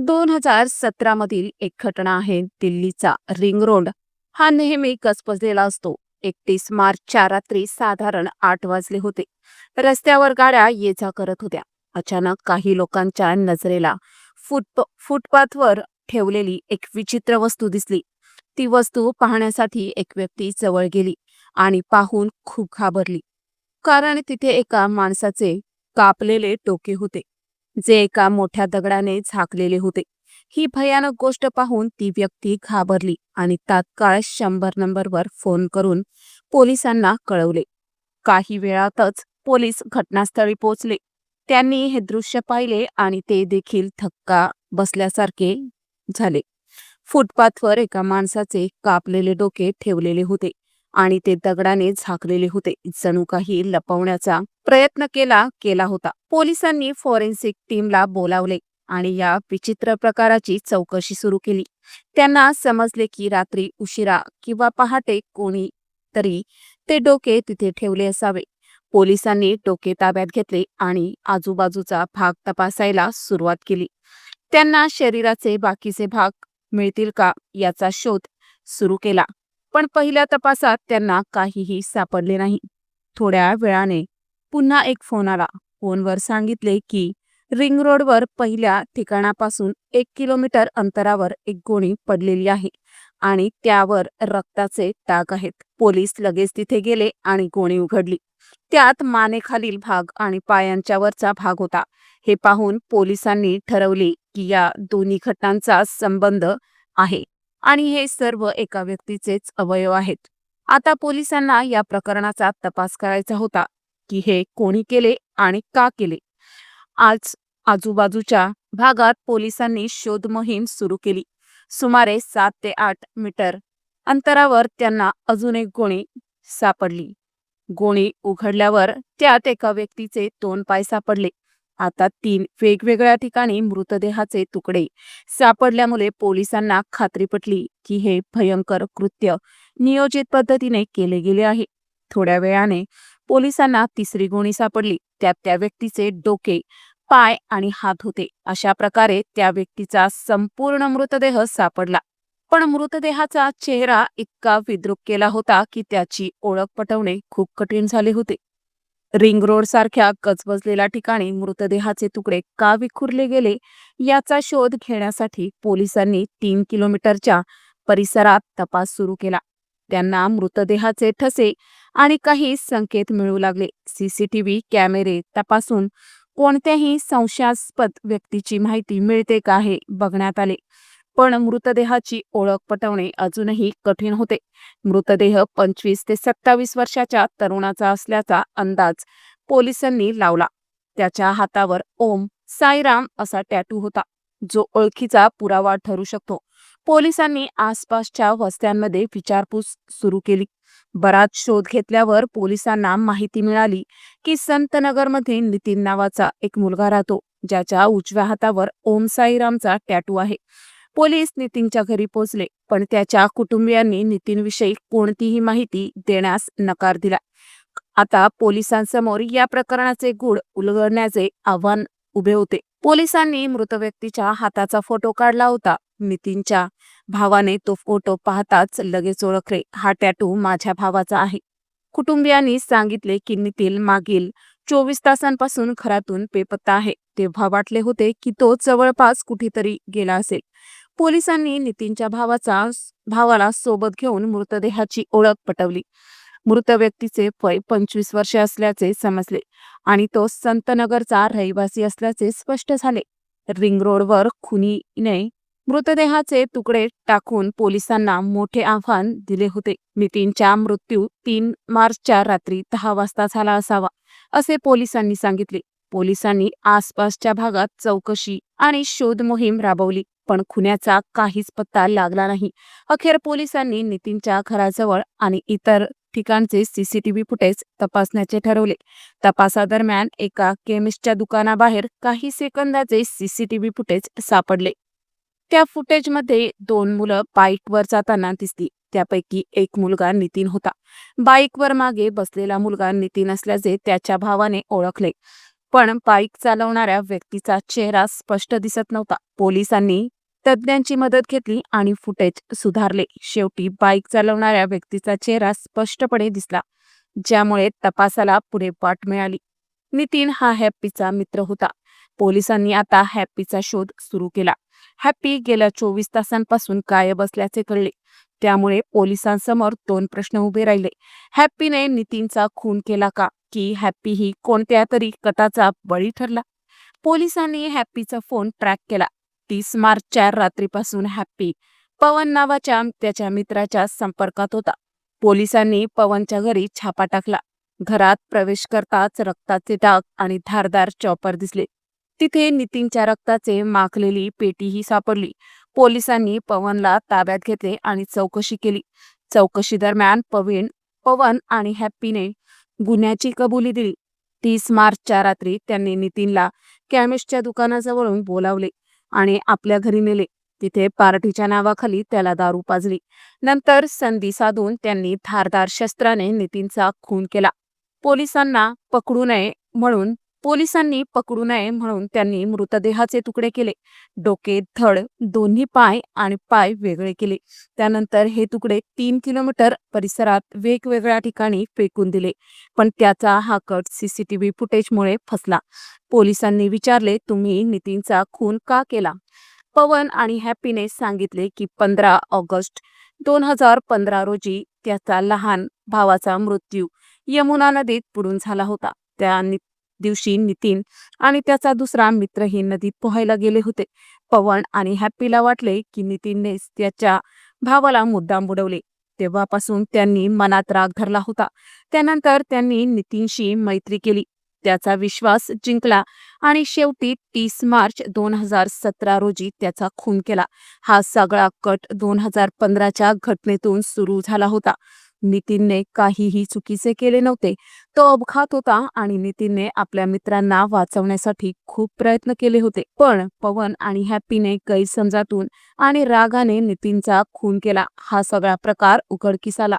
2017 मधील एक घटना आहे. दिल्लीचा रिंग रोड हा नेहमी गजबजलेला असतो. 31 मार्चच्या रात्री साधारण 8 वाजले होते. रस्त्यावर गाड्या ये जा करत होत्या. अचानक काही लोकांच्या नजरेला फुटपाथवर ठेवलेली एक विचित्र वस्तू दिसली. ती वस्तू पाहण्यासाठी एक व्यक्ती जवळ गेली आणि पाहून खूप घाबरली. कारण तिथे एका माणसाचे कापलेले डोके होते, जे एका मोठ्या दगडाने झाकलेले होते. ही भयानक गोष्ट पाहून ती व्यक्ती घाबरली आणि तात्काळ 100 नंबरवर फोन करून पोलिसांना कळवले. काही वेळातच पोलीस घटनास्थळी पोहोचले. त्यांनी हे दृश्य पाहिले आणि ते देखील धक्का बसल्यासारखे झाले. फुटपाथवर एका माणसाचे कापलेले डोके ठेवलेले होते आणि ते दगडाने झाकलेले होते. जणू काही लपवण्याचा प्रयत्न केला होता. पोलिसांनी फॉरेन्सिक टीमला बोलावले आणि या विचित्र प्रकाराची चौकशी सुरू केली. त्यांना समजले की रात्री उशिरा किंवा पहाटे कोणीतरी ते डोके तिथे ठेवले असावे. पोलिसांनी डोके ताब्यात घेतले आणि आजूबाजूचा भाग तपासायला सुरुवात केली. त्यांना शरीराचे बाकीचे भाग मिळतील का याचा शोध सुरू केला. पण पहिल्या तपासात त्यांना काहीही सापडले नाही. थोड्या वेळाने पुन्हा एक फोन आला. फोनवर सांगितले की रिंग रोडवर पहिल्या ठिकाणापासून 1 किलोमीटर अंतरावर एक गोणी पडलेली आहे आणि त्यावर रक्ताचे डाग आहेत. पोलीस लगेच तिथे गेले आणि गोणी उघडली. त्यात मानेखालील भाग आणि पायांच्या वरचा भाग होता. हे पाहून पोलिसांनी ठरवले की या दोन्ही घटनांचा संबंध आहे आणि हे सर्व एका व्यक्तीचेच अवयव आहेत. आता पोलिसांना या प्रकरणाचा तपास करायचा होता की हे कोणी केले आणि का केले. आज आजूबाजूच्या भागात पोलिसांनी शोध मोहीम सुरू केली. सुमारे 7 ते 8 मीटर अंतरावर त्यांना अजून एक गोणी सापडली. गोणी उघडल्यावर त्यात एका व्यक्तीचे 2 पाय सापडले. आता 3 वेगवेगळ्या ठिकाणी मृतदेहाचे तुकडे सापडल्यामुळे पोलिसांना खात्री पटली की हे भयंकर कृत्य नियोजित पद्धतीने केले गेले आहे. थोड्या वेळाने पोलिसांना तिसरी गोणी सापडली. त्यात त्या व्यक्तीचे डोके, पाय आणि हात होते. अशा प्रकारे त्या व्यक्तीचा संपूर्ण मृतदेह सापडला. पण मृतदेहाचा चेहरा इतका विद्रूप केला होता की त्याची ओळख पटवणे खूप कठीण झाले होते. रिंग रोड सारख्या गजबजलेल्या ठिकाणी मृतदेहाचे तुकडे का विखुरले गेले याचा शोध घेण्यासाठी पोलिसांनी 3 किलोमीटरच्या परिसरात तपास सुरू केला. त्यांना मृतदेहाचे ठसे आणि काही संकेत मिळू लागले. सीसीटीव्ही कॅमेरे तपासून कोणत्याही संशयास्पद व्यक्तीची माहिती मिळते का हे बघण्यात आले. पण मृतदेहाची ओळख पटवणे अजूनही कठीण होते. मृतदेह 25 ते 27 वर्षाच्या तरुणाचा असल्याचा अंदाज पोलिसांनी लावला. त्याच्या हातावर ओम साईराम असा टॅटू होता, जो ओळखीचा पुरावा ठरू शकतो. पोलिसांनी आसपासच्या वस्त्यांमध्ये विचारपूस सुरू केली. बराच शोध घेतल्यावर पोलिसांना माहिती मिळाली की संतनगरमध्ये नितीन नावाचा एक मुलगा राहतो, ज्याच्या उजव्या हातावर ओम साईरामचा टॅटू आहे. पोलीस नितीनच्या घरी पोहोचले, पण त्याच्या कुटुंबियांनी नितीनविषयी कोणतीही माहिती देण्यास नकार दिला. आता पोलिसांसमोर या प्रकरणाचे गूढ उलगडण्याचे आव्हान उभे होते. पोलिसांनी मृत व्यक्तीच्या हाताचा फोटो काढला होता. नितीनच्या भावाने तो फोटो पाहताच लगेच ओळखले, हा टॅटू माझ्या भावाचा आहे. कुटुंबियांनी सांगितले की नितीन मागील 24 तासांपासून घरातून बेपत्ता आहे. तेव्हा वाटले होते की तो जवळपास कुठेतरी गेला असेल. पोलिसांनी नितीनच्या भावाला सोबत घेऊन मृतदेहाची ओळख पटवली. मृत व्यक्तीचे वय 25 वर्षे असल्याचे समजले आणि तो संतनगरचा रहिवासी असल्याचे स्पष्ट झाले. रिंग रोडवर खुनीने मृतदेहाचे तुकडे टाकून पोलिसांना मोठे आव्हान दिले होते. नितीनचा मृत्यू 3 मार्चच्या रात्री 10 वाजता झाला असावा, असे पोलिसांनी सांगितले. पोलिसांनी आसपासच्या भागात चौकशी आणि शोध मोहीम राबवली, पण खुन्याचा काहीच पत्ता लागला नाही. अखेर पोलिसांनी नितीनच्या घराजवळ आणि इतर ठिकाणचे सीसीटीव्ही फुटेज तपासण्याचे ठरवले. तपासादरम्यान एका केमिस्टच्या दुकानाबाहेर काही सेकंदाचे सीसीटीव्ही फुटेज सापडले. त्या फुटेजमध्ये 2 मुलं बाईकवर जाताना दिसली. त्यापैकी एक मुलगा नितीन होता. बाईकवर मागे बसलेला मुलगा नितीन असल्याचे त्याच्या भावाने ओळखले. पण बाईक चालवणाऱ्या व्यक्तीचा चेहरा स्पष्ट दिसत नव्हता. पोलिसांनी तज्ज्ञांची मदत घेतली आणि फुटेज सुधारले. शेवटी बाईक चालवणाऱ्या व्यक्तीचा चेहरा स्पष्टपणे दिसला, ज्यामुळे तपासाला पुढे वाट मिळाली. नितीन हा हॅप्पीचा मित्र होता. पोलिसांनी आता हॅप्पीचा शोध सुरू केला. हॅप्पी गेल्या 24 तासांपासून गायब असल्याचे कळले. त्यामुळे पोलिसांसमोर 2 प्रश्न उभे राहिले. हॅप्पीने नितीनचा खून केला का, की हॅप्पी ही कोणत्या तरी कटाचा बळी ठरला? पोलिसांनी हॅप्पीचा फोन ट्रॅक केला. 30 मार्चच्या रात्रीपासून हॅप्पी पवन नावाच्या त्याच्या मित्राच्या संपर्कात होता. पोलिसांनी पवनच्या घरी छापा टाकला. घरात प्रवेश करताच रक्ताचे डाग आणि धारदार चॉपर दिसले. तिथे नितीनच्या रक्ताचे माखलेली पेटीही सापडली. पोलिसांनी पवनला ताब्यात घेतले आणि चौकशी केली. चौकशी दरम्यान पवन आणि हॅप्पीने गुन्ह्याची कबुली दिली. 30 मार्चच्या रात्री त्यांनी नितीनला केमिस्टच्या दुकानाजवळून बोलावले आणि आपल्या घरी नेले. तिथे पार्टीच्या नावाखाली त्याला दारू पाजली. नंतर संधी साधून त्यांनी धारदार शस्त्राने नितीनचा खून केला. पोलिसांना पकडू नये म्हणून त्यांनी मृतदेहाचे तुकडे केले. डोके, धड, दोन्ही पाय आणि पाय वेगळे केले. त्यानंतर हे तुकडे 3 किलोमीटर परिसरात वेगवेगळ्या ठिकाणी फेकून दिले. पण त्याचा हा कट सीसीटीव्ही फुटेजमुळे फसला. पोलिसांनी विचारले, तुम्ही नितीनचा खून का केला? पवन आणि हॅप्पीने सांगितले की 15 ऑगस्ट 2015 रोजी त्याचा लहान भावाचा मृत्यू यमुना नदीत बुडून झाला होता. दिवशी नितीन आणि त्याचा दुसरा मित्रही नदीत पोहायला गेले होते. पवन आणि हॅप्पीला वाटले की नितीननेच त्याच्या भावाला मुद्दाम बुडवले. तेव्हापासून त्यांनी मनात राग धरला होता. त्यानंतर त्यांनी नितीनशी मैत्री केली, त्याचा विश्वास जिंकला आणि शेवटी 30 मार्च 2017 रोजी त्याचा खून केला. हा सगळा कट 2015च्या घटनेतून सुरू झाला होता. नितीनने काहीही चुकीचे केले नव्हते. तो अपघात होता आणि नितीनने आपल्या मित्रांना वाचवण्यासाठी खूप प्रयत्न केले होते. पण पवन आणि हॅप्पीने गैरसमजातून आणि रागाने नितीनचा खून केला. हा सगळा प्रकार उघडकीस आला.